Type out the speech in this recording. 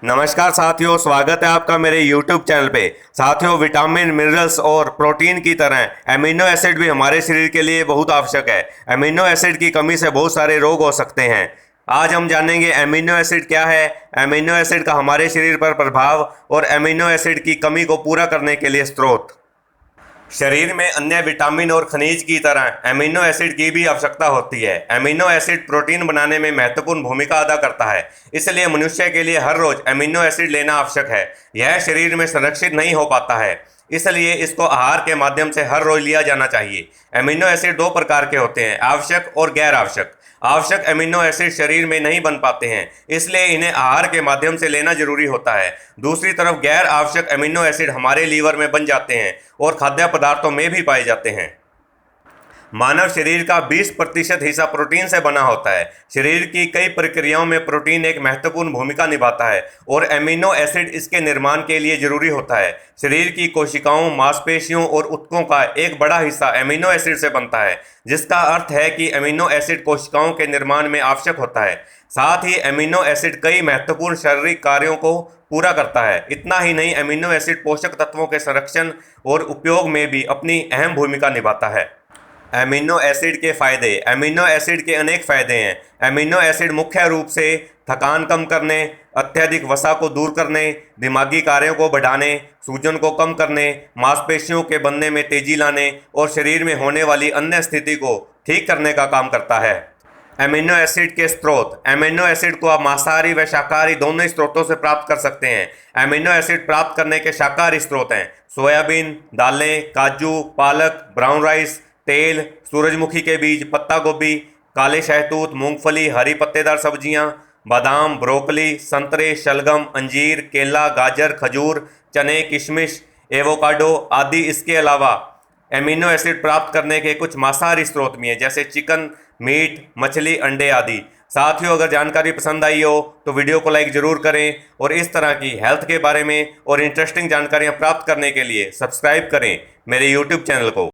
नमस्कार साथियों, स्वागत है आपका मेरे YouTube चैनल पे। साथियों, विटामिन, मिनरल्स और प्रोटीन की तरह एमिनो एसिड भी हमारे शरीर के लिए बहुत आवश्यक है। एमिनो एसिड की कमी से बहुत सारे रोग हो सकते हैं। आज हम जानेंगे एमिनो एसिड क्या है, एमिनो एसिड का हमारे शरीर पर प्रभाव और एमिनो एसिड की कमी को पूरा करने के लिए स्रोत। शरीर में अन्य विटामिन और खनिज की तरह एमिनो एसिड की भी आवश्यकता होती है। एमिनो एसिड प्रोटीन बनाने में महत्वपूर्ण भूमिका अदा करता है, इसलिए मनुष्य के लिए हर रोज एमिनो एसिड लेना आवश्यक है। यह शरीर में संरक्षित नहीं हो पाता है, इसलिए इसको आहार के माध्यम से हर रोज लिया जाना चाहिए। एमिनो एसिड दो प्रकार के होते हैं, आवश्यक और गैर आवश्यक। आवश्यक एमिनो एसिड शरीर में नहीं बन पाते हैं, इसलिए इन्हें आहार के माध्यम से लेना जरूरी होता है। दूसरी तरफ गैर आवश्यक एमिनो एसिड हमारे लीवर में बन जाते हैं और खाद्य पदार्थों में भी पाए जाते हैं। मानव शरीर का 20% हिस्सा प्रोटीन से बना होता है। शरीर की कई प्रक्रियाओं में प्रोटीन एक महत्वपूर्ण भूमिका निभाता है और एमिनो एसिड इसके निर्माण के लिए जरूरी होता है। शरीर की कोशिकाओं, मांसपेशियों और ऊतकों का एक बड़ा हिस्सा एमिनो एसिड से बनता है, जिसका अर्थ है कि एमिनो एसिड कोशिकाओं के निर्माण में आवश्यक होता है। साथ ही एमिनो एसिड कई महत्वपूर्ण शारीरिक कार्यों को पूरा करता है। इतना ही नहीं, एमिनो एसिड पोषक तत्वों के संरक्षण और उपयोग में भी अपनी अहम भूमिका निभाता है। एमिनो एसिड के फायदे। एमिनो एसिड के अनेक फायदे हैं। एमिनो एसिड मुख्य रूप से थकान कम करने, अत्यधिक वसा को दूर करने, दिमागी कार्यों को बढ़ाने, सूजन को कम करने, मांसपेशियों के बनने में तेजी लाने और शरीर में होने वाली अन्य स्थिति को ठीक करने का काम करता है। एमिनो एसिड के स्रोत। एमिनो एसिड को आप मांसाहारी व शाकाहारी दोनों स्रोतों से प्राप्त कर सकते हैं। एमिनो एसिड प्राप्त करने के शाकाहारी स्रोत हैं सोयाबीन, दालें, काजू, पालक, ब्राउन राइस, तेल, सूरजमुखी के बीज, पत्ता गोभी, काले शहतूत, मूंगफली, हरी पत्तेदार सब्जियां, बादाम, ब्रोकली, संतरे, शलगम, अंजीर, केला, गाजर, खजूर, चने, किशमिश, एवोकाडो आदि। इसके अलावा एमिनो एसिड प्राप्त करने के कुछ मांसाहारी स्रोत भी हैं, जैसे चिकन, मीट, मछली, अंडे आदि। साथियों, अगर जानकारी पसंद आई हो तो वीडियो को लाइक ज़रूर करें और इस तरह की हेल्थ के बारे में और इंटरेस्टिंग जानकारियां प्राप्त करने के लिए सब्सक्राइब करें मेरे YouTube चैनल को।